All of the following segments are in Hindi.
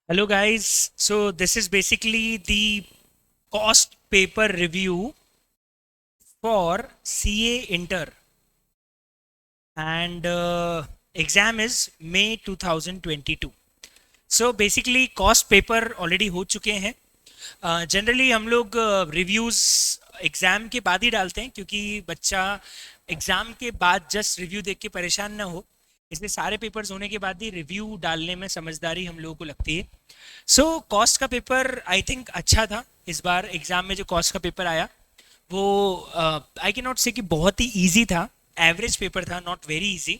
Hello guys, so this is basically the cost paper review for CA Inter and exam is May 2022. So basically cost paper already हो चुके हैं. जनरली हम लोग रिव्यूज़ एग्ज़ाम के बाद ही डालते हैं क्योंकि बच्चा एग्ज़ाम के बाद जस्ट रिव्यू देख के परेशान ना हो, इसलिए सारे पेपर्स होने के बाद ही रिव्यू डालने में समझदारी हम लोगों को लगती है. सो कॉस्ट का पेपर आई थिंक अच्छा था. इस बार एग्ज़ाम में जो कॉस्ट का पेपर आया वो आई कैन नॉट से कि बहुत ही ईजी था. एवरेज पेपर था, नॉट वेरी इजी.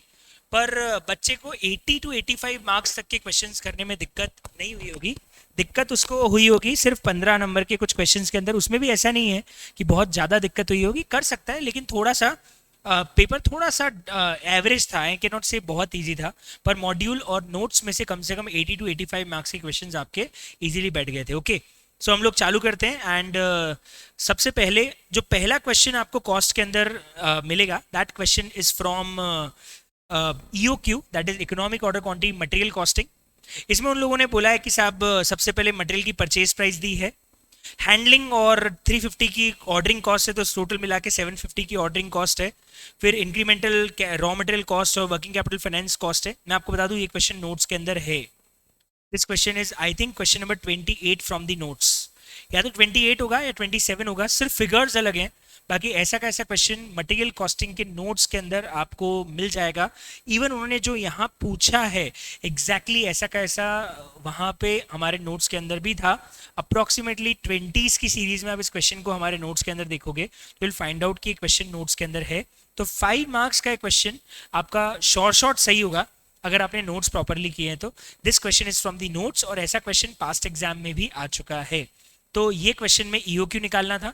पर बच्चे को 80 टू 85 मार्क्स तक के क्वेश्चंस करने में दिक्कत नहीं हुई होगी. दिक्कत उसको हुई होगी सिर्फ 15 नंबर के कुछ क्वेश्चंस के अंदर. उसमें भी ऐसा नहीं है कि बहुत ज़्यादा दिक्कत हुई होगी, कर सकता है, लेकिन थोड़ा सा पेपर थोड़ा सा एवरेज था. आई कैन नॉट से बहुत इजी था, पर मॉड्यूल और नोट्स में से कम 80 टू 85 मार्क्स के क्वेश्चंस आपके इजीली बैठ गए थे. ओके, सो हम लोग चालू करते हैं. एंड सबसे पहले जो पहला क्वेश्चन आपको कॉस्ट के अंदर मिलेगा, that question is from EOQ, that is economic order quantity material costing. इसमें उन लोगों ने बोला है कि साहब सबसे पहले मटेरियल की परचेज प्राइस दी है, हैंडलिंग और 350 की ऑर्डरिंग कॉस्ट है, तो टोटल मिला के 750 की ऑर्डरिंग कॉस्ट है. फिर इंक्रीमेंटल रॉ मटेरियल कॉस्ट और वर्किंग कैपिटल फाइनेंस कॉस्ट है. मैं आपको बता दूं ये क्वेश्चन नोट्स के अंदर है. This question is I think question number 28 from the notes. या तो 28 होगा या 27 होगा, सिर्फ फिगर्स अलग हैं. बाकी ऐसा का ऐसा क्वेश्चन मटेरियल कॉस्टिंग के नोट्स के अंदर आपको मिल जाएगा. इवन उन्होंने जो यहाँ पूछा है एग्जैक्टली ऐसा का ऐसा वहाँ पे हमारे नोट्स के अंदर भी था. अप्रॉक्सीमेटली 20s की सीरीज में आप इस क्वेश्चन को हमारे नोट्स के अंदर देखोगे तो विल फाइंड आउट कि क्वेश्चन नोट्स के अंदर है. तो 5 मार्क्स का क्वेश्चन आपका शॉर्ट सही होगा अगर आपने नोट्स प्रॉपरली किए हैं तो. This question is from the notes और ऐसा क्वेश्चन पास्ट एग्जाम में भी आ चुका है. तो ये क्वेश्चन में EOQ निकालना था.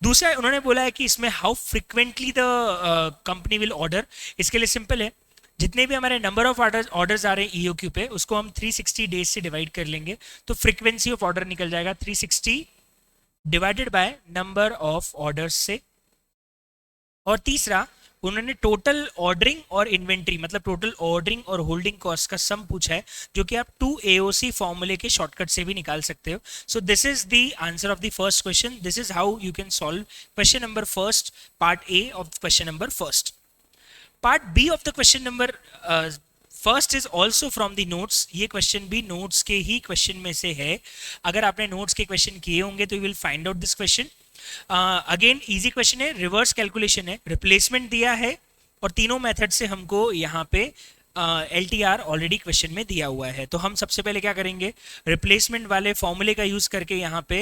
दूसरा उन्होंने बोला है कि इसमें how frequently the company will order. इसके लिए सिंपल है, जितने भी हमारे नंबर ऑफ ऑर्डर्स आ रहे हैं EOQ पे, उसको हम 360 डेज से डिवाइड कर लेंगे तो फ्रीक्वेंसी ऑफ ऑर्डर निकल जाएगा 360 divided by number of orders से. और तीसरा उन्होंने टोटल ऑर्डरिंग और इन्वेंट्री मतलब टोटल ऑर्डरिंग और होल्डिंग कॉस्ट का सम पूछा है, जो कि आप 2 AOC फॉर्मूले के शॉर्टकट से भी निकाल सकते हो. So this is the answer of the first question. This is how you can solve question number first, part A of question number first. Part B of the question number first is also from the notes. ये क्वेश्चन भी नोट्स के ही क्वेश्चन में से है. अगर आपने नोट्स के क्वेश्चन किए होंगे तो you will find out this question. Again easy question है, रिवर्स कैलकुलेशन है, रिप्लेसमेंट दिया है और तीनों मेथड से हमको यहाँ पे LTR ऑलरेडी क्वेश्चन में दिया हुआ है. तो हम सबसे पहले क्या करेंगे, रिप्लेसमेंट वाले फॉर्मूले का यूज करके यहाँ पे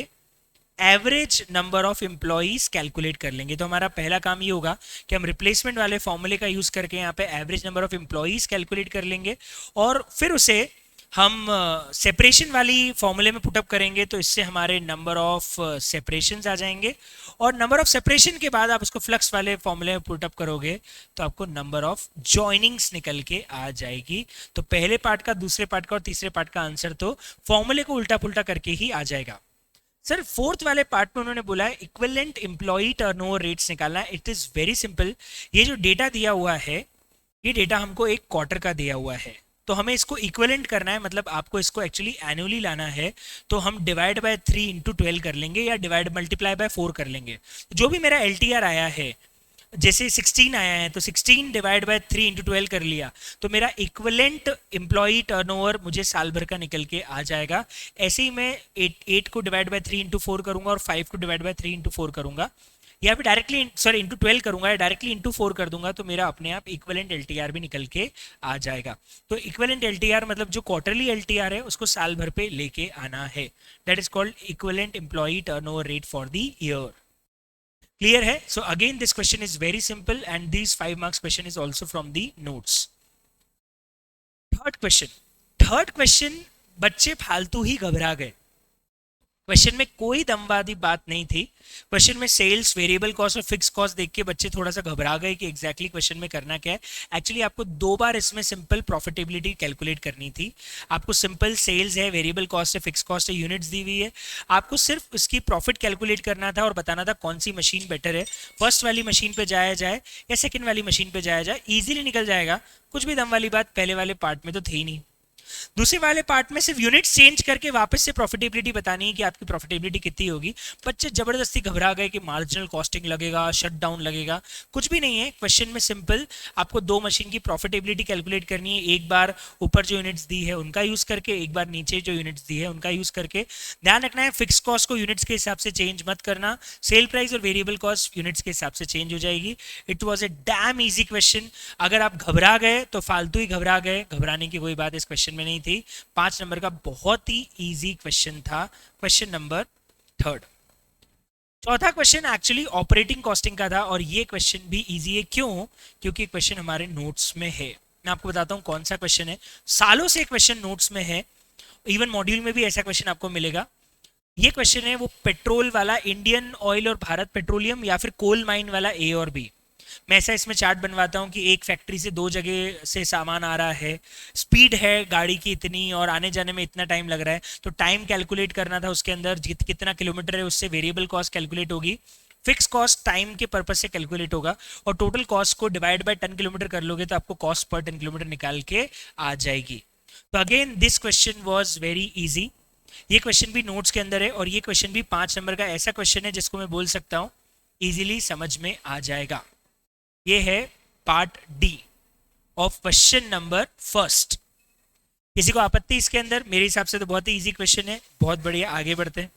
average number of employees calculate कर लेंगे. तो हमारा पहला काम ये होगा कि हम रिप्लेसमेंट वाले फॉर्मूले का यूज करके यहाँ पे average number of employees calculate कर लेंगे और फिर उसे हम सेपरेशन वाली फॉर्मूले में पुटअप करेंगे. तो इससे हमारे नंबर ऑफ सेपरेशंस आ जाएंगे और नंबर ऑफ सेपरेशन के बाद आप उसको फ्लक्स वाले फॉर्मूले में पुटअप करोगे तो आपको नंबर ऑफ जॉइनिंग्स निकल के आ जाएगी. तो पहले पार्ट का, दूसरे पार्ट का और तीसरे पार्ट का आंसर तो फॉर्मूले को उल्टा पुल्टा करके ही आ जाएगा. सर फोर्थ वाले पार्ट में उन्होंने बोला है इक्विवेलेंट एम्प्लॉई टर्नओवर रेट्स निकालना है. It is very simple. ये जो डेटा दिया हुआ है, ये डेटा हमको एक क्वार्टर का दिया हुआ है, तो हमें इसको इक्विवेलेंट करना है, मतलब आपको इसको एक्चुअली एनुअली लाना है. तो हम डिवाइड बाय 3 इंटू 12 कर लेंगे या डिवाइड मल्टीप्लाई बाय 4 कर लेंगे. जो भी मेरा LTR आया है, जैसे 16 आया है तो 16 डिवाइड बाय 3 इंटू 12 कर लिया तो मेरा इक्विवेलेंट एम्प्लॉई टर्नओवर मुझे साल भर का निकल के आ जाएगा. ऐसे ही मैं 8 को डिवाइड बाय 3 इंटू 4 करूंगा और 5 को डिवाइड बाय 3 इंटू 4 करूंगा, या फिर डायरेक्टली सॉरी इंटू 12 करूंगा या डायरेक्टली इंटू 4 कर दूंगा तो मेरा अपने आप इक्विवेलेंट LTR भी निकल के आ जाएगा. तो इक्विवेलेंट LTR मतलब जो क्वार्टरली LTR है उसको साल भर पे लेके आना है. That is called equivalent employee turnover rate for the year. Clear है? So again this question is very simple and this 5 marks question is also from the notes. Third question बच्चे फालतू ही घबरा गए. क्वेश्चन में कोई दमवादी बात नहीं थी. क्वेश्चन में सेल्स, वेरिएबल कॉस्ट और फिक्स कॉस्ट देख के बच्चे थोड़ा सा घबरा गए कि एग्जैक्टली क्वेश्चन में करना क्या है. एक्चुअली आपको 2 बार इसमें सिंपल प्रॉफिटेबिलिटी कैलकुलेट करनी थी. आपको सिंपल सेल्स है, वेरिएबल कॉस्ट है, फिक्स कॉस्ट है, यूनिट्स दी हुई है. आपको सिर्फ उसकी प्रॉफिट कैलकुलेट करना था और बताना था कौन सी मशीन बेटर है, फर्स्ट वाली मशीन पे जाया जाए या सेकेंड वाली मशीन पे जाया जाए. ईजिली निकल जाएगा. कुछ भी दम वाली बात पहले वाले पार्ट में तो थी ही नहीं. दूसरे वाले पार्ट में सिर्फ यूनिट्स चेंज करके वापस से प्रॉफिटेबिलिटी बतानी है कि आपकी प्रॉफिटेबिलिटी कितनी होगी। बच्चे जबरदस्ती घबरा गए कि मार्जिनल कॉस्टिंग लगेगा, शट डाउन लगेगा, कुछ भी नहीं है। क्वेश्चन में सिंपल आपको दो मशीन की प्रॉफिटेबिलिटी कैलकुलेट करनी है, एक बार ऊपर जो यूनिट्स दी है उनका यूज करके, एक बार नीचे जो यूनिट्स दी है उनका यूज करके। ध्यान रखना है फिक्स कॉस्ट को यूनिट्स के हिसाब से चेंज मत करना, सेल प्राइस और वेरिएबल कॉस्ट यूनिट्स के हिसाब से चेंज हो जाएगी। It was a dam easy question. अगर आप घबरा गए तो फालतू ही घबरा गए, घबराने की कोई बात इस क्वेश्चन में नहीं थी। 5 नंबर का बहुत ही इजी क्वेश्चन था, क्वेश्चन नंबर 3। चौथा क्वेश्चन एक्चुअली ऑपरेटिंग कॉस्टिंग का था और ये क्वेश्चन भी इजी है। क्यों? क्योंकि क्वेश्चन हमारे नोट्स में है। मैं आपको बताता हूँ कौन सा क्वेश्चन है। सालों से क्वेश्चन नोट्स में है, इवन मॉड्यूल में भी ऐसा क्वेश्चन आपको मिलेगा। ये क्वेश्चन है वो पेट्रोल वाला, इंडियन ऑयल और भारत पेट्रोलियम या फिर कोल माइन वाला ए और बी। मैं ऐसा इसमें चार्ट बनवाता हूँ कि एक फैक्ट्री से दो जगह से सामान आ रहा है, स्पीड है गाड़ी की इतनी और आने जाने में इतना टाइम लग रहा है, तो टाइम कैलकुलेट करना था उसके अंदर, कितना किलोमीटर है उससे वेरिएबल कॉस्ट कैलकुलेट होगी, फिक्स कॉस्ट टाइम के पर्पज से कैलकुलेट होगा और टोटल कॉस्ट को डिवाइड बाय 10 किलोमीटर कर लोगे तो आपको कॉस्ट पर 10 किलोमीटर निकाल के आ जाएगी। तो again this question was very easy. ये क्वेश्चन भी नोट्स के अंदर है और ये क्वेश्चन भी 5 नंबर का ऐसा क्वेश्चन है जिसको मैं बोल सकता हूँ इजीली समझ में आ जाएगा। ये है part D of question number 1। किसी को आपत्ति इसके अंदर? मेरे हिसाब से तो बहुत ही इजी क्वेश्चन है। बहुत बढ़िया, आगे बढ़ते हैं।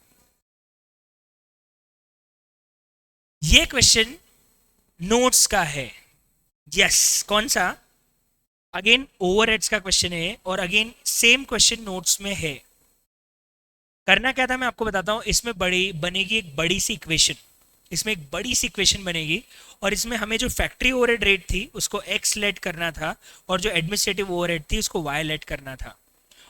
ये क्वेश्चन नोट्स का है। यस, कौन सा? अगेन ओवरहेड्स का क्वेश्चन है और अगेन सेम क्वेश्चन नोट्स में है। करना क्या था मैं आपको बताता हूँ। इसमें बड़ी बनेगी एक बड़ी सी इक्वेशन, इसमें एक बड़ी सी इक्वेशन बनेगी और इसमें हमें जो फैक्ट्री ओवरहेड रेट थी उसको x लेट करना था और जो एडमिनिस्ट्रेटिव ओवरहेड थी उसको y लेट करना था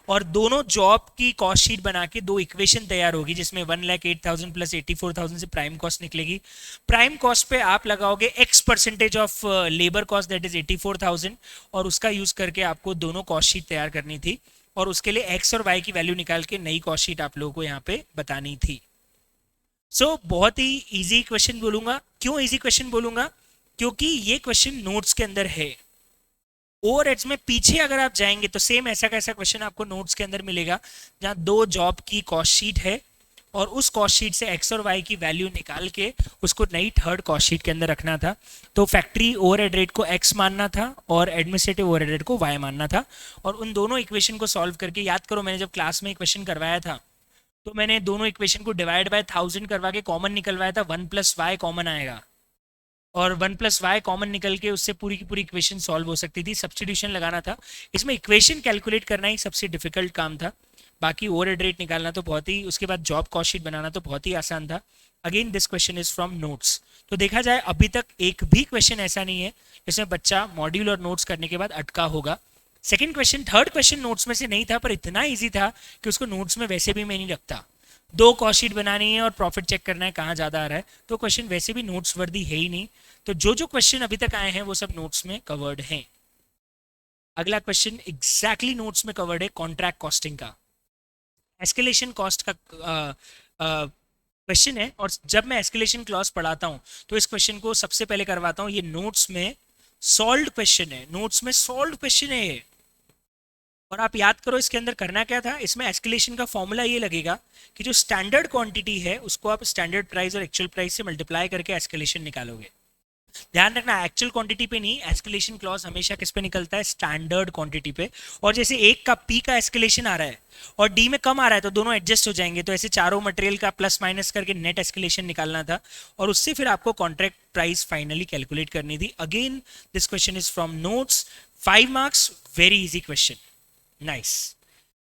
और दोनों जॉब की कॉस्ट शीट बना के दो इक्वेशन तैयार होगी जिसमें 1,08,000 प्लस 84,000 से प्राइम कॉस्ट निकलेगी। प्राइम कॉस्ट पे आप लगाओगे x percentage of labour cost that is 84,000 और उसका यूज करके आपको दोनों कॉस्ट शीट तैयार करनी थी और उसके लिए x और y की वैल्यू निकाल के नई कॉस्ट शीट आप लोगों को यहाँ पे बतानी थी। बहुत ही इजी क्वेश्चन बोलूंगा। क्यों इजी क्वेश्चन बोलूंगा? क्योंकि ये क्वेश्चन नोट्स के अंदर है। ओवरहेड्स में पीछे अगर आप जाएंगे तो सेम ऐसा कैसा क्वेश्चन आपको नोट्स के अंदर मिलेगा जहां दो जॉब की कॉस्ट शीट है और उस कॉस्ट शीट से एक्स और वाई की वैल्यू निकाल के उसको नई थर्ड कॉस्ट शीट के अंदर रखना था। तो फैक्ट्री ओवरहेड रेट को एक्स मानना था और एडमिनिस्ट्रेटिव ओवरहेड रेट को वाई मानना था और उन दोनों इक्वेशन को सॉल्व करके, याद करो मैंने जब क्लास में क्वेश्चन करवाया था तो मैंने दोनों इक्वेशन को डिवाइड बाय 1000 करवा के कॉमन निकलवाया था। 1 प्लस वाई कॉमन आएगा और 1 प्लस वाई कॉमन निकल के उससे पूरी की पूरी इक्वेशन सॉल्व हो सकती थी। सब्स्टिट्यूशन लगाना था। इसमें इक्वेशन कैलकुलेट करना ही सबसे डिफिकल्ट काम था, बाकी ओवरहेड रेट निकालना तो बहुत ही, उसके बाद जॉब कॉस्ट शीट बनाना तो बहुत ही आसान था। Again this question is from notes. तो देखा जाए अभी तक एक भी क्वेश्चन ऐसा नहीं है जिसमें बच्चा मॉड्यूल और नोट्स करने के बाद अटका होगा। Second question, third question notes में से नहीं था पर इतना इजी था कि उसको नोट्स में वैसे भी मैं नहीं रखता। दो कॉस्ट शीट बनानी है और प्रॉफिट चेक करना है कहाँ ज़्यादा आ रहा है, तो क्वेश्चन वैसे भी नोट्स वर्दी है ही नहीं। तो जो जो क्वेश्चन अभी तक आए हैं वो सब नोट्स में कवर्ड हैं। अगला क्वेश्चन एग्जैक्टली नोट्स में कवर्ड है, कॉन्ट्रैक्ट कॉस्टिंग का, एस्केलेशन कॉस्ट का क्वेश्चन है। और जब मैं एस्केलेशन क्लॉज पढ़ाता हूँ तो इस क्वेश्चन को सबसे पहले करवाता हूँ। ये नोट्स में सॉल्व्ड क्वेश्चन है, नोट्स में सॉल्व्ड क्वेश्चन है ये। और आप याद करो इसके अंदर करना क्या था। इसमें एस्केलेशन का फॉर्मूला ये लगेगा कि जो स्टैंडर्ड क्वांटिटी है उसको आप स्टैंडर्ड प्राइस और एक्चुअल प्राइस से मल्टीप्लाई करके एस्केलेशन निकालोगे। ध्यान रखना एक्चुअल क्वांटिटी पे नहीं, एस्केलेशन क्लॉज हमेशा किस पे निकलता है? स्टैंडर्ड क्वांटिटी पे। और जैसे एक का पी का एस्केलेशन आ रहा है और डी में कम आ रहा है तो दोनों एडजस्ट हो जाएंगे, तो ऐसे चारों मटेरियल का प्लस माइनस करके नेट एस्केलेशन निकालना था और उससे फिर आपको कॉन्ट्रैक्ट प्राइस फाइनली कैलकुलेट करनी थी। Again this question is from notes, 5 marks, very easy question, nice.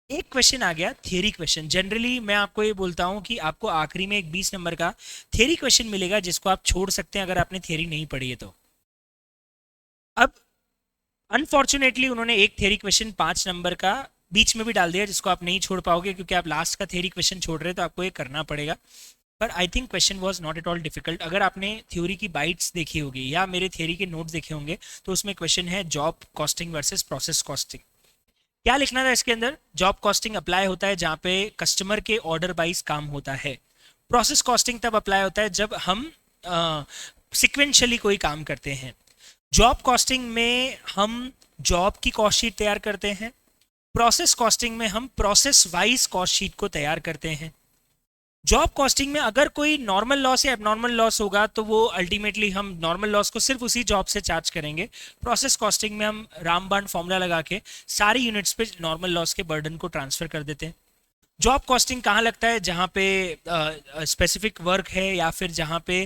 एक क्वेश्चन आ गया थियरी क्वेश्चन। जनरली मैं आपको ये बोलता हूँ कि आपको आखिरी में एक 20 नंबर का थियरी क्वेश्चन मिलेगा जिसको आप छोड़ सकते हैं अगर आपने थियरी नहीं पढ़ी है तो। अब अनफॉर्चुनेटली उन्होंने एक थियरी क्वेश्चन 5 नंबर का बीच में भी डाल दिया जिसको आप नहीं छोड़ पाओगे क्योंकि आप लास्ट का थियरी क्वेश्चन छोड़ रहे हैं तो आपको ये करना पड़ेगा। पर I think question was not at all difficult. अगर आपने थ्योरी की बाइट्स देखी होगी या मेरे थियरी के नोट्स देखे होंगे तो उसमें क्वेश्चन है job costing versus process costing. क्या लिखना था इसके अंदर? जॉब कॉस्टिंग अप्लाई होता है जहाँ पे कस्टमर के ऑर्डर वाइज काम होता है। प्रोसेस कॉस्टिंग तब अप्लाई होता है जब हम सिक्वेंशली कोई काम करते हैं। जॉब कॉस्टिंग में हम जॉब की कॉस्ट शीट तैयार करते हैं प्रोसेस कॉस्टिंग में हम प्रोसेस वाइज कॉस्ट शीट को तैयार करते हैं। जॉब कॉस्टिंग में अगर कोई नॉर्मल लॉस या एबनॉर्मल लॉस होगा तो वो अल्टीमेटली हम नॉर्मल लॉस को सिर्फ उसी जॉब से चार्ज करेंगे। प्रोसेस कॉस्टिंग में हम रामबाण फॉर्मूला लगा के सारी यूनिट्स पे नॉर्मल लॉस के बर्डन को ट्रांसफर कर देते हैं। जॉब कॉस्टिंग कहाँ लगता है? जहाँ पे स्पेसिफिक वर्क है या फिर जहाँ पे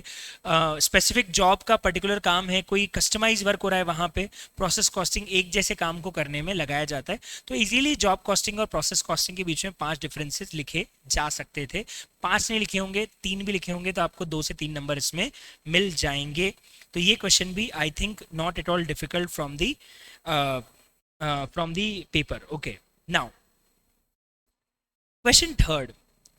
स्पेसिफिक जॉब का पर्टिकुलर काम है, कोई कस्टमाइज वर्क हो रहा है, वहाँ पे प्रोसेस कॉस्टिंग एक जैसे काम को करने में लगाया जाता है। तो इजीली जॉब कॉस्टिंग और प्रोसेस कॉस्टिंग के बीच में 5 डिफरेंसेस लिखे जा सकते थे। 5 नहीं लिखे होंगे, 3 भी लिखे होंगे, तो आपको 2 से 3 नंबर इसमें मिल जाएंगे। तो ये क्वेश्चन भी I think not at all difficult from the paper. Okay, now question third.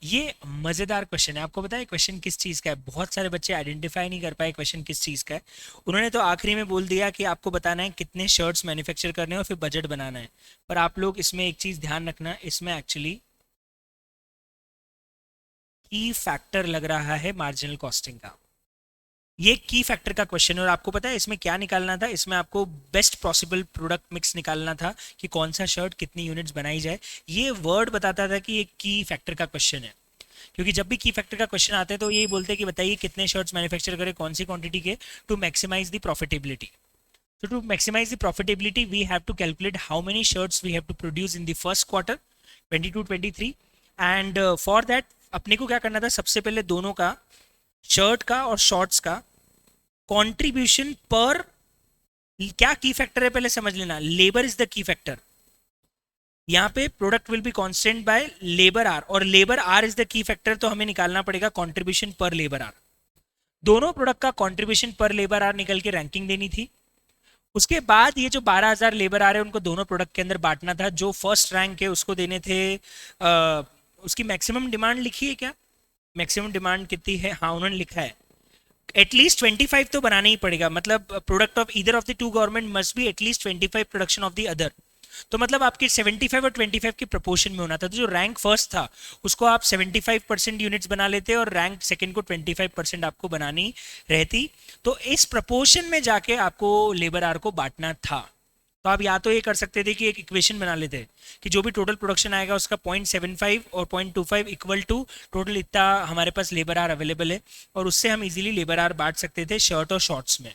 ये मजेदार क्वेश्चन है। आपको पता है क्वेश्चन किस चीज का है? बहुत सारे बच्चे आइडेंटिफाई नहीं कर पाए क्वेश्चन किस चीज का है। उन्होंने तो आखिरी में बोल दिया कि आपको बताना है कितने शर्ट्स मैन्युफैक्चर करने हैं और फिर बजट बनाना है। पर आप लोग इसमें एक चीज ध्यान रखना, इसमें एक्चुअली की फैक्टर लग रहा है मार्जिनल कॉस्टिंग का। ये की फैक्टर का क्वेश्चन है और आपको पता है इसमें क्या निकालना था? इसमें आपको बेस्ट पॉसिबल प्रोडक्ट मिक्स निकालना था कि कौन सा शर्ट कितनी यूनिट्स बनाई जाए। ये वर्ड बताता था कि ये की फैक्टर का क्वेश्चन है, क्योंकि जब भी की फैक्टर का क्वेश्चन आता है तो यही बोलते हैं कि बताइए कितने शर्ट्स मैन्युफैक्चर करें कौन सी क्वांटिटी के, to maximize the profitability. So to maximize the profitability, we have to calculate how many shirts we have to produce in the first quarter 22-23, and for that अपने को क्या करना था? सबसे पहले दोनों का, शर्ट का और शॉर्ट्स का कंट्रीब्यूशन पर, क्या की फैक्टर है पहले समझ लेना। Labour is the key factor. यहाँ पे product will be constant by labour R, और labour R is the key factor, तो हमें निकालना पड़ेगा कंट्रीब्यूशन पर लेबर आर। दोनों प्रोडक्ट का कंट्रीब्यूशन पर लेबर आर निकल के रैंकिंग देनी थी। उसके बाद ये जो 12,000 लेबर आ रहे हैं उनको दोनों प्रोडक्ट के अंदर बांटना था। जो फर्स्ट रैंक है उसको देने थे उसकी मैक्सिमम डिमांड लिखी है क्या? मैक्सिमम डिमांड कितनी है? हाँ, उन्होंने लिखा है एटलीस्ट 25 तो बनाना ही पड़ेगा। मतलब product of either of the two government must be at least 25 production of the other. तो मतलब आपके 75 और 25 के प्रोपोर्शन में होना था। तो जो रैंक फर्स्ट था उसको आप 75% यूनिट्स बना लेते और रैंक सेकंड को 25% आपको बनानी रहती। तो इस प्रोपोर्शन में जाके आपको लेबर आर को बांटना था। तो आप या तो ये कर सकते थे कि एक इक्वेशन बना लेते कि जो भी टोटल प्रोडक्शन आएगा उसका 0.75 और 0.25 इक्वल टू टोटल इतना हमारे पास लेबर आर अवेलेबल है, और उससे हम इजीली लेबर आर बांट सकते थे शर्ट और शॉर्ट्स में।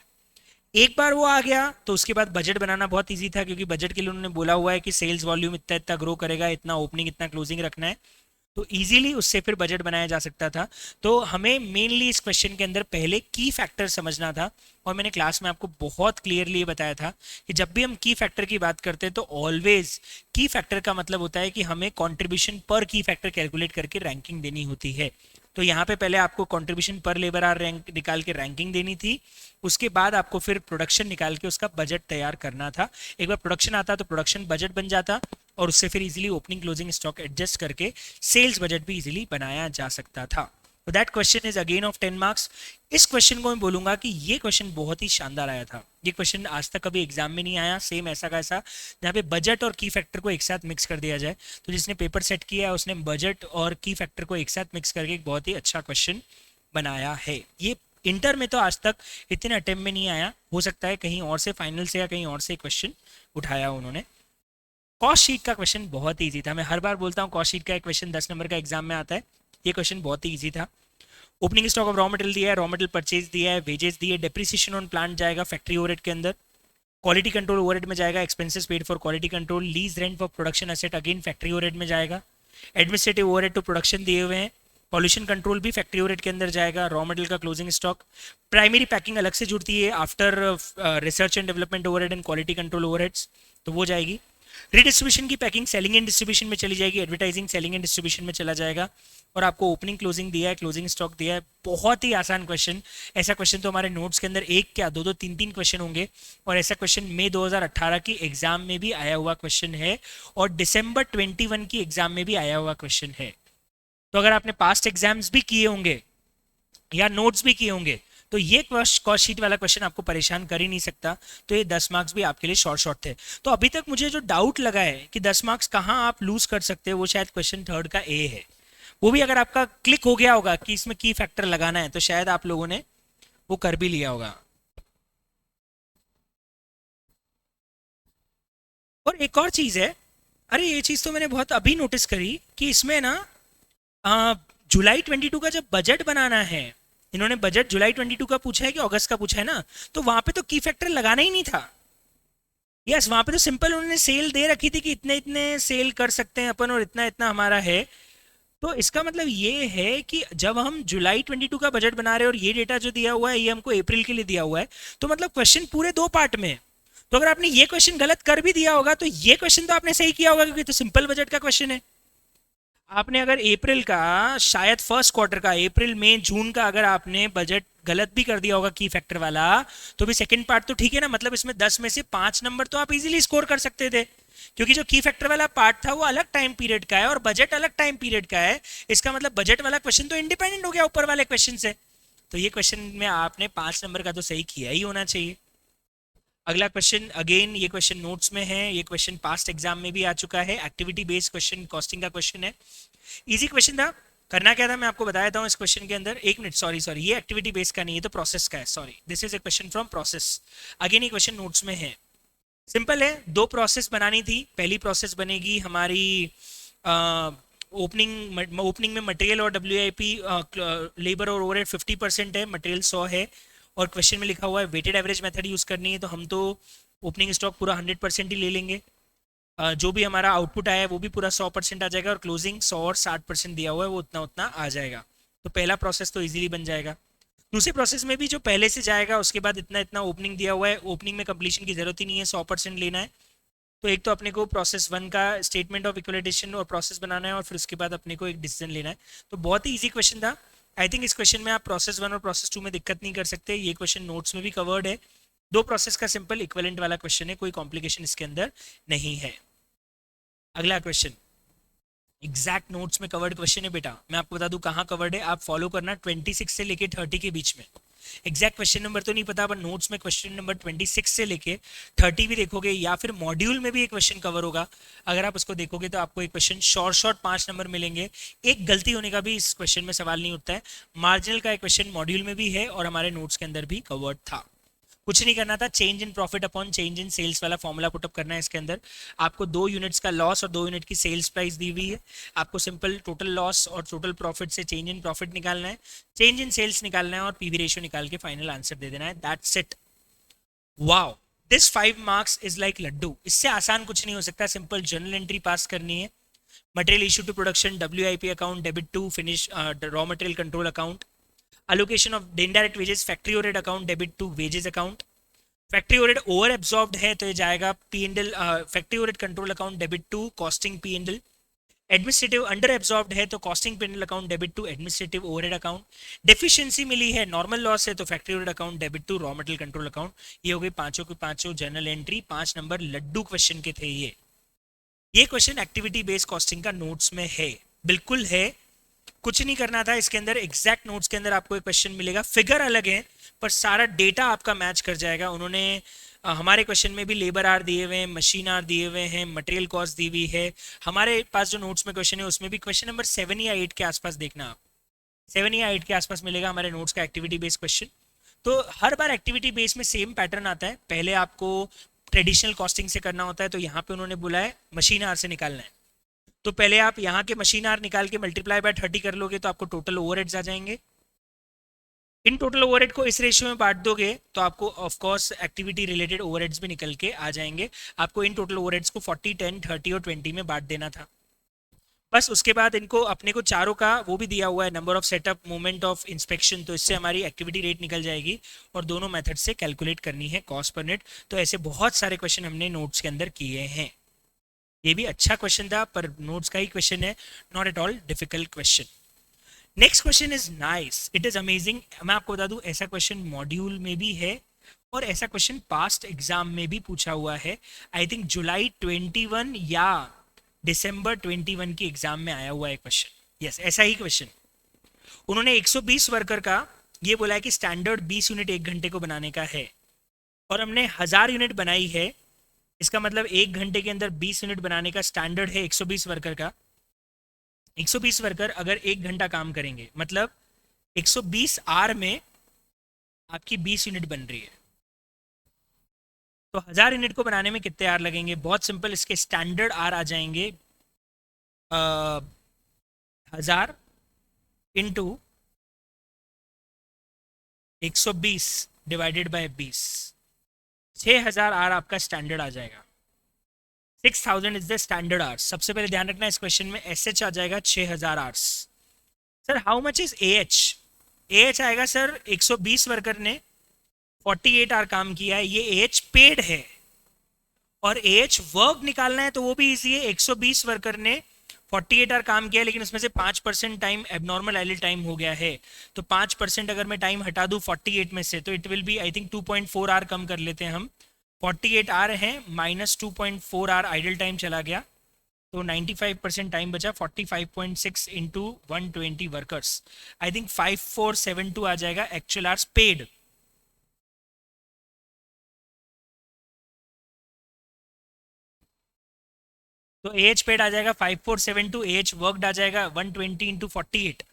एक बार वो आ गया तो उसके बाद बजट बनाना बहुत इजी था, क्योंकि बजट के लिए उन्होंने बोला हुआ है कि सेल्स वॉल्यूम इतना इतना ग्रो करेगा, इतना ओपनिंग इतना क्लोजिंग रखना है। तो इजीली उससे फिर बजट बनाया जा सकता था। तो हमें मेनली इस क्वेश्चन के अंदर पहले की फैक्टर समझना था, और मैंने क्लास में आपको बहुत क्लियरली बताया था कि जब भी हम की फैक्टर की बात करते हैं तो ऑलवेज की फैक्टर का मतलब होता है कि हमें कंट्रीब्यूशन पर की फैक्टर कैलकुलेट करके रैंकिंग देनी होती है। तो यहाँ पे पहले आपको कंट्रीब्यूशन पर लेबर आर रैंक निकाल के रैंकिंग देनी थी। उसके बाद आपको फिर प्रोडक्शन निकाल के उसका बजट तैयार करना था। एक बार प्रोडक्शन आता तो प्रोडक्शन बजट बन जाता, और उससे फिर easily opening closing stock adjust करके सेल्स बजट भी इजीली बनाया जा सकता था। तो that question is again of 10 marks. इस क्वेश्चन को मैं बोलूंगा कि ये क्वेश्चन बहुत ही शानदार आया था। ये क्वेश्चन आज तक कभी एग्जाम में नहीं आया सेम ऐसा का ऐसा, जहाँ पे बजट और की फैक्टर को एक साथ मिक्स कर दिया जाए। तो जिसने पेपर सेट किया है उसने बजट और की फैक्टर को एक साथ मिक्स करके एक बहुत ही अच्छा क्वेश्चन बनाया है। ये इंटर में तो आज तक इतने अटेम्प्ट में नहीं आया, हो सकता है कहीं और से फाइनल से या कहीं और से क्वेश्चन उठाया उन्होंने। कॉस्ट शीट का क्वेश्चन बहुत ही ईजी था। मैं हर बार बोलता हूँ कॉस्ट शीट का एक क्वेश्चन 10 नंबर का एग्जाम में आता है। ये क्वेश्चन बहुत ही ईजी था। Opening stock of raw material दिया है, रॉ मटेरियल परचेज दिया है, वेजेस दिए, डेप्रिसिएशन ऑन प्लांट जाएगा फैक्ट्री ओवरहेड के अंदर, क्वालिटी कंट्रोल ओवरहेड में जाएगा, expenses paid for quality control, lease rent for production asset again factory overhead में जाएगा, एडमिनिस्ट्रेटिव ओवरहेड टू प्रोडक्शन दिए हुए हैं, पॉल्यूशन कंट्रोल भी फैक्ट्री ओवरहेड के अंदर जाएगा, रॉ मटेरियल का क्लोजिंग स्टॉक, प्राइमरी पैकिंग अलग से जुड़ती है after research and development overhead and quality control overheads, तो वो जाएगी। रिडिस्ट्रीब्यूशन की पैकिंग सेलिंग एंड डिस्ट्रीब्यूशन में चली जाएगी, एडवर्टाइजिंग सेलिंग एंड डिस्ट्रीब्यूशन में चला जाएगा, और आपको ओपनिंग क्लोजिंग दिया है, क्लोजिंग स्टॉक दिया है। बहुत ही आसान क्वेश्चन। ऐसा क्वेश्चन तो हमारे नोट्स के अंदर एक क्या दो दो तीन तीन क्वेश्चन होंगे, और ऐसा क्वेश्चन मई 2018 की एग्जाम में भी आया हुआ क्वेश्चन है, और दिसंबर 21 की एग्जाम में भी आया हुआ क्वेश्चन है। तो अगर आपने पास्ट एग्जाम्स भी किए होंगे या नोट्स भी किए होंगे तो ये कॉस्ट शीट वाला क्वेश्चन आपको परेशान कर ही नहीं सकता। तो ये 10 मार्क्स भी आपके लिए शॉर्ट शॉर्ट थे। तो अभी तक मुझे जो डाउट लगा है कि 10 मार्क्स कहाँ आप लूज कर सकते हो, वो शायद क्वेश्चन थर्ड का ए है। वो भी अगर आपका क्लिक हो गया होगा कि इसमें की फैक्टर लगाना है तो शायद आप लोगों ने वो कर भी लिया होगा। और एक और चीज है, अरे ये चीज़ तो मैंने बहुत अभी नोटिस करी कि इसमें ना आ, जुलाई 22 का जब बजट बनाना है, इन्होंने बजट जुलाई 22 का पूछा है कि अगस्त का पूछा है ना, तो वहां पे तो की फैक्टर लगाना ही नहीं था। यस, वहां पे तो सिंपल उन्होंने सेल दे रखी थी कि इतने इतने सेल कर सकते हैं अपन और इतना इतना हमारा है। तो इसका मतलब ये है कि जब हम जुलाई 22 का बजट बना रहे हैं और ये डेटा जो दिया हुआ है ये हमको अप्रैल के लिए दिया हुआ है, तो मतलब क्वेश्चन पूरे दो पार्ट में है। तो अगर आपने ये क्वेश्चन गलत कर भी दिया होगा तो ये क्वेश्चन तो आपने सही किया होगा, क्योंकि तो सिंपल बजट का क्वेश्चन है। आपने अगर अप्रैल का, शायद फर्स्ट क्वार्टर का, अप्रैल मई जून का अगर आपने बजट गलत भी कर दिया होगा की फैक्टर वाला, तो भी सेकंड पार्ट तो ठीक है ना, मतलब इसमें 10 में से 5 नंबर तो आप इजीली स्कोर कर सकते थे, क्योंकि जो की फैक्टर वाला पार्ट था वो अलग टाइम पीरियड का है और बजट अलग टाइम पीरियड का है। इसका मतलब बजट वाला क्वेश्चन तो इंडिपेंडेंट हो गया ऊपर वाले क्वेश्चन से। तो ये क्वेश्चन में आपने 5 नंबर का तो सही किया ही होना चाहिए। अगला क्वेश्चन, अगेन ये क्वेश्चन नोट्स में है, ये क्वेश्चन पास्ट एग्जाम में भी आ चुका है, एक्टिविटी बेस्ड क्वेश्चन, कॉस्टिंग का क्वेश्चन है। इजी क्वेश्चन था। करना क्या था मैं आपको बताया था इस क्वेश्चन के अंदर। एक मिनट, सॉरी सॉरी, ये एक्टिविटी बेस्ड का नहीं, ये तो प्रोसेस का है, sorry, this is a question from process. Again ये क्वेश्चन नोट्स में है। सिंपल है, दो प्रोसेस बनानी थी। पहली प्रोसेस बनेगी हमारी ओपनिंग में मटेरियल और WIP, लेबर और ओवरहेड 50% है, मटेरियल 100 है, और क्वेश्चन में लिखा हुआ है वेटेड एवरेज मेथड यूज़ करनी है, तो हम तो ओपनिंग स्टॉक पूरा 100% ही ले लेंगे। जो भी हमारा आउटपुट आया है वो भी पूरा 100% आ जाएगा, और क्लोजिंग 100 और 60% दिया हुआ है वो उतना उतना आ जाएगा। तो पहला प्रोसेस तो इजीली बन जाएगा। दूसरे प्रोसेस में भी जो पहले से जाएगा उसके बाद इतना इतना ओपनिंग दिया हुआ है, ओपनिंग में कंप्लीशन की जरूरत ही नहीं है, 100% लेना है। तो एक तो अपने को प्रोसेस 1 का स्टेटमेंट ऑफ इक्वलिटेशन और प्रोसेस बनाना है, और फिर उसके बाद अपने को एक डिसीजन लेना है। तो बहुत ही ईजी क्वेश्चन था। आई थिंक इस क्वेश्चन में आप प्रोसेस 1 और प्रोसेस 2 में दिक्कत नहीं कर सकते, ये क्वेश्चन नोट्स में भी कवर्ड है। दो प्रोसेस का सिंपल इक्विवेलेंट वाला क्वेश्चन है, कोई कॉम्प्लिकेशन इसके अंदर नहीं है। अगला क्वेश्चन एग्जैक्ट नोट्स में कवर्ड क्वेश्चन है बेटा, मैं आपको बता दूं कहाँ कवर्ड है, आप फॉलो करना 26 से लेके 30 के बीच में। एग्जैक्ट क्वेश्चन नंबर तो नहीं पता, पर नोट्स में क्वेश्चन नंबर 26 से लेके 30 भी देखोगे, या फिर मॉड्यूल में भी एक क्वेश्चन कवर होगा, अगर आप उसको देखोगे तो आपको एक क्वेश्चन शॉर्ट शॉर्ट 5 नंबर मिलेंगे। एक गलती होने का भी इस क्वेश्चन में सवाल नहीं उठता है। मार्जिनल का एक क्वेश्चन मॉड्यूल में भी है और हमारे नोट्स के अंदर भी कवर्ड था। कुछ नहीं करना था, change in profit upon change in sales वाला फॉर्मूला पुटअप करना है इसके अंदर। आपको 2 यूनिट्स का लॉस और 2 यूनिट की सेल्स प्राइस दी हुई है, आपको सिंपल टोटल लॉस और टोटल प्रॉफिट से चेंज इन प्रॉफिट निकालना है, चेंज इन सेल्स निकालना है और पीवी रेशियो निकाल के फाइनल आंसर दे देना है, that's it. Wow, this 5 marks is like laddoo, इससे आसान कुछ नहीं हो सकता। सिंपल जर्नल एंट्री पास करनी है, material issue to production WIP account, debit to finish raw material control account, allocation of indirect wages factory overhead account debit to wages account, factory overhead over absorbed है तो ये जाएगा P&L, factory overhead control account debit to costing P&L, administrative under absorbed है तो costing P&L account debit to administrative overhead account, deficiency मिली है, नॉर्मल लॉस है तो factory overhead account debit to raw material control account. ये हो गई पांचों की पांचों जर्नल एंट्री, 5 नंबर लड्डू क्वेश्चन के थे ये क्वेश्चन एक्टिविटी बेस्ड कॉस्टिंग का नोट्स में है, बिल्कुल है। कुछ नहीं करना था इसके अंदर, एग्जैक्ट नोट्स के अंदर आपको एक क्वेश्चन मिलेगा, फिगर अलग है पर सारा डेटा आपका मैच कर जाएगा। उन्होंने हमारे क्वेश्चन में भी लेबर आर दिए हुए हैं, मशीन आर दिए हुए हैं, मटेरियल कॉस्ट दी हुई है। हमारे पास जो नोट्स में क्वेश्चन है उसमें भी क्वेश्चन नंबर 7 या 8 के आसपास देखना आप, 7 या 8 के आसपास मिलेगा हमारे नोट्स का एक्टिविटी बेस्ड क्वेश्चन। तो हर बार एक्टिविटी बेस में सेम पैटर्न आता है, पहले आपको ट्रेडिशनल कॉस्टिंग से करना होता है, तो यहाँ पे उन्होंने बोला है मशीन आर से निकालना है। तो पहले आप यहाँ के मशीन आर निकाल के मल्टीप्लाई बाय 30 कर लोगे तो आपको टोटल ओवरहेड्स आ जाएंगे। इन टोटल ओवरहेड को इस रेशियो में बांट दोगे तो आपको of course activity related overheads भी निकल के आ जाएंगे। आपको इन टोटल ओवरहेड्स को 40, 10, 30 और 20 में बांट देना था बस। उसके बाद इनको अपने को चारों का वो भी दिया हुआ है, number of setup, moment of inspection, तो इससे हमारी एक्टिविटी रेट निकल जाएगी और दोनों मेथड से कैलकुलेट करनी है कॉस्ट पर नेट। तो ऐसे बहुत सारे क्वेश्चन हमने नोट्स के अंदर किए हैं। ये भी अच्छा क्वेश्चन था पर नोट्स का ही क्वेश्चन है, not at all difficult question. Next question is nice, it is amazing. मैं आपको बता दूं ऐसा क्वेश्चन मॉड्यूल में भी है और ऐसा क्वेश्चन पास्ट एग्जाम में भी पूछा हुआ है। आई थिंक जुलाई 21 या दिसंबर 21 की एग्जाम में आया हुआ है क्वेश्चन। यस, ऐसा ही क्वेश्चन। उन्होंने 120 वर्कर का ये बोला है कि स्टैंडर्ड 20 यूनिट 1 घंटे को बनाने का है और हमने 1000 यूनिट बनाई है। इसका मतलब 1 घंटे के अंदर 20 यूनिट बनाने का स्टैंडर्ड है 120 वर्कर का। 120 वर्कर अगर 1 घंटा काम करेंगे मतलब 120 आर में आपकी 20 यूनिट बन रही है। तो 1000 यूनिट को बनाने में कितने आर लगेंगे? बहुत सिंपल, इसके स्टैंडर्ड आर आ जाएंगे 1000 इंटू 120 डिवाइडेड बाय 20, 6000 आर आपका स्टैंडर्ड आ जाएगा। 6000 इज द स्टैंडर्ड आर्स। सबसे पहले ध्यान रखना इस क्वेश्चन में एस एच आ जाएगा 6000 hours. Sir how much is A H? A H आएगा सर 120 वर्कर ने 48 आर काम किया है, ये ए एच पेड है। और ए एच वर्क निकालना है तो वो भी इजी है, 120 वर्कर ने 48 आर काम किया लेकिन उसमें से 5% टाइम एबनॉर्मल आइडल टाइम हो गया है, तो 5% अगर मैं टाइम हटा दूं 48 में से तो it will be I think 2.4 R कम कर लेते हैं हम। 48 आर है माइनस 2.4 आर आइडल टाइम चला गया, तो 95% टाइम बचा। 45.6 इंटू 120 वर्कर्स, आई थिंक 5472 आ जाएगा एक्चुअल आर्स पेड। तो एच पेड आ जाएगा 5472, एच वर्कड आ जाएगा 120 इंटू 48,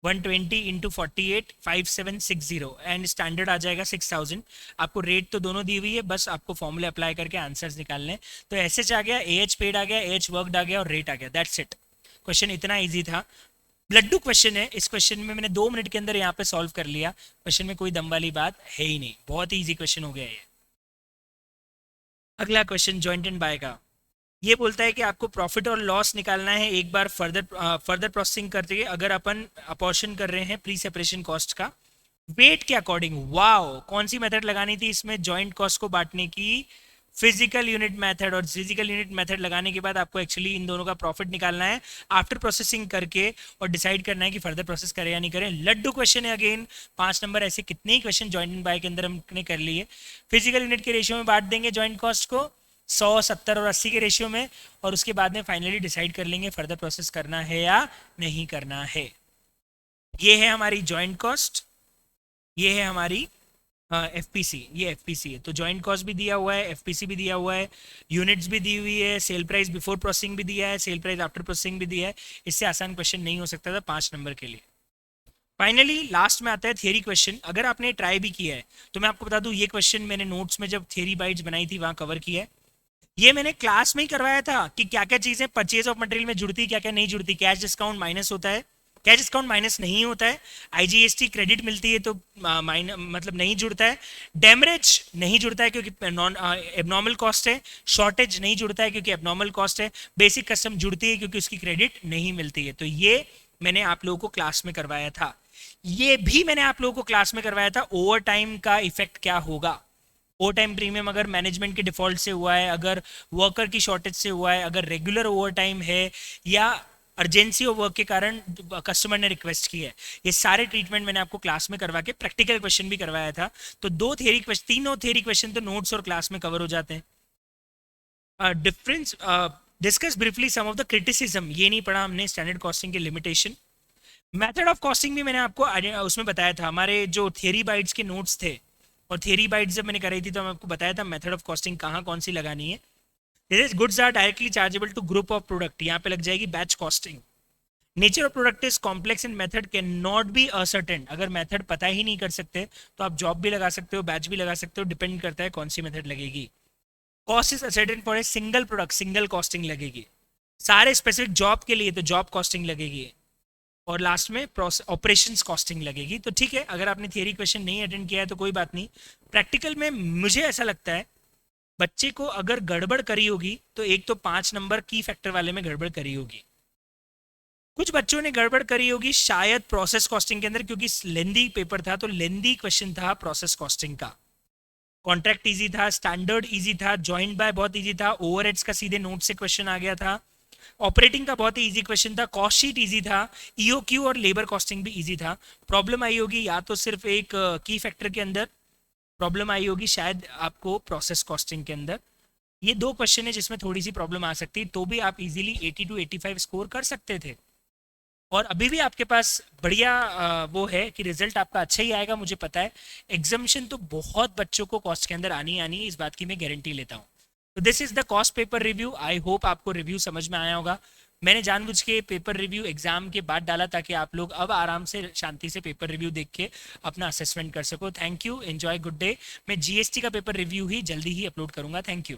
120 इंटू 48 5760 एंड स्टैंडर्ड आ जाएगा 6000। आपको रेट तो दोनों दी हुई है, बस आपको फॉर्मूले अप्लाई करके आंसर्स निकालने हैं। तो एस एच आ गया, एच पेड आ गया, एच वर्कड आ गया और रेट आ गया, दैट्स इट। क्वेश्चन इतना ईजी था, लड्डू क्वेश्चन है। इस क्वेश्चन में मैंने 2 मिनट के अंदर यहाँ पे सॉल्व कर लिया। क्वेश्चन में कोई दम वाली बात है ही नहीं, बहुत ही ईजी क्वेश्चन हो गया ये। अगला क्वेश्चन जॉइंट एंड बाय का, ये बोलता है कि आपको प्रॉफिट और लॉस निकालना है एक बार फर्दर प्रोसेसिंग करते हुए, अगर अपन अपॉर्शन कर रहे हैं प्री सेपरेशन कॉस्ट का वेट के अकॉर्डिंग। वाओ, कौन सी मेथड लगानी थी इसमें जॉइंट कॉस्ट को बांटने की? Physical unit method. और फिजिकल यूनिट मेथड लगाने के बाद आपको एक्चुअली इन दोनों का प्रॉफिट निकालना है आफ्टर प्रोसेसिंग करके, और डिसाइड करना है कि फर्दर प्रोसेस करें या नहीं करें। लड्डू क्वेश्चन है अगेन, 5 नंबर। ऐसे कितने ही क्वेश्चन जॉइंट एंड बाय के अंदर हमने कर लिए। फिजिकल यूनिट के रेशियो में बांट देंगे जॉइंट कॉस्ट को 100, 70 और 80 के रेशियो में, और उसके बाद में फाइनली डिसाइड कर लेंगे फर्दर प्रोसेस करना है या नहीं करना है। ये है हमारी जॉइंट कॉस्ट, ये है हमारी एफपीसी, ये एफपीसी है। तो जॉइंट कॉस्ट भी दिया हुआ है, एफपीसी भी दिया हुआ है, यूनिट्स भी दी हुई है, सेल प्राइस बिफोर प्रोसेसिंग भी दिया है, सेल प्राइस आफ्टर प्रोसेसिंग भी दिया है। इससे आसान क्वेश्चन नहीं हो सकता था 5 नंबर के लिए। फाइनली लास्ट में आता है थियरी क्वेश्चन। अगर आपने ट्राई भी किया है तो मैं आपको बता दूं, ये क्वेश्चन मैंने नोट्स में जब थियरी बाइट्स बनाई थी वहां कवर किया है। ये मैंने क्लास में ही करवाया था कि क्या क्या चीजें परचेज ऑफ मटेरियल में जुड़ती, क्या क्या नहीं जुड़ती। कैश डिस्काउंट माइनस होता है, कैश डिस्काउंट माइनस नहीं होता है। आईजीएसटी क्रेडिट मिलती है तो मतलब नहीं जुड़ता है। डेमरेज नहीं जुड़ता है क्योंकि नॉन एबनॉर्मल कॉस्ट है। शॉर्टेज नहीं जुड़ता है क्योंकि एबनॉर्मल कॉस्ट है। बेसिक कस्टम जुड़ती है क्योंकि उसकी क्रेडिट नहीं मिलती है। तो ये मैंने आप लोगों को क्लास में करवाया था। ये भी मैंने आप लोगों को क्लास में करवाया था ओवर टाइम का इफेक्ट क्या होगा। ओवर टाइम प्रीमियम अगर मैनेजमेंट के डिफॉल्ट से हुआ है, अगर वर्कर की शॉर्टेज से हुआ है, अगर रेगुलर ओवर टाइम है, या अर्जेंसी ऑफ वर्क के कारण कस्टमर ने रिक्वेस्ट की है, ये सारे ट्रीटमेंट मैंने आपको क्लास में करवा के प्रैक्टिकल क्वेश्चन भी करवाया था। तो तीनों थियरी क्वेश्चन तो नोट्स और क्लास में कवर हो जाते हैं। Difference discuss briefly some of the criticism, ये नहीं पढ़ा हमने स्टैंडर्ड कॉस्टिंग के लिमिटेशन। मेथड ऑफ कॉस्टिंग भी मैंने आपको उसमें बताया था, हमारे जो थियरी बाइट्स के नोट्स थे और थियरी बाइट्स जब मैंने कराई थी तो मैं आपको बताया था मेथड ऑफ कॉस्टिंग कहाँ कौन सी लगानी है। This goods are directly chargeable to group of product, यहाँ पे लग जाएगी batch costing. Nature of product is complex and method can not be ascertain, अगर मेथड पता ही नहीं कर सकते तो आप जॉब भी लगा सकते हो, बैच भी लगा सकते हो, डिपेंड करता है कौन सी मेथड लगेगी। Cost is ascertain for a single product, single costing लगेगी। सारे स्पेसिफिक जॉब के लिए तो जॉब कॉस्टिंग लगेगी, और लास्ट में ऑपरेशंस कॉस्टिंग लगेगी। तो ठीक है, अगर आपने थियरी क्वेश्चन नहीं अटेंड किया है तो कोई बात नहीं। प्रैक्टिकल में मुझे ऐसा लगता है बच्चे को अगर गड़बड़ करी होगी तो एक तो 5 नंबर की फैक्टर वाले में गड़बड़ करी होगी। कुछ बच्चों ने गड़बड़ करी होगी शायद प्रोसेस कॉस्टिंग के अंदर, क्योंकि लेंदी पेपर था तो लेंदी क्वेश्चन था प्रोसेस कॉस्टिंग का। कॉन्ट्रैक्ट इजी था, स्टैंडर्ड इजी था, ज्वाइंट बाय बहुत इजी था, ओवरहेड्स का सीधे नोट से क्वेश्चन आ गया था, ऑपरेटिंग का बहुत ही इजी क्वेश्चन था, कॉस्ट शीट इजी था, ईओक्यू और लेबर कॉस्टिंग भी इजी था। प्रॉब्लम आई होगी या तो सिर्फ एक की फैक्टर के अंदर प्रॉब्लम आई होगी, शायद आपको प्रोसेस कॉस्टिंग के अंदर। ये 2 क्वेश्चन है जिसमें थोड़ी सी प्रॉब्लम आ सकती है, तो भी आप इजीली 80 to 85 स्कोर कर सकते थे। और अभी भी आपके पास बढ़िया वो है कि रिजल्ट आपका अच्छा ही आएगा, मुझे पता है। एग्जामिशन तो बहुत बच्चों को कॉस्ट के अंदर आनी आनी है, इस बात की मैं गारंटी लेता हूँ। तो this is the cost paper review. I hope आपको रिव्यू समझ में आया होगा। मैंने जानबूझ के पेपर रिव्यू एग्जाम के बाद डाला ताकि आप लोग अब आराम से शांति से पेपर रिव्यू देख के अपना असेसमेंट कर सको। Thank you, enjoy, good day. मैं जीएसटी का पेपर रिव्यू ही जल्दी ही अपलोड करूंगा। Thank you.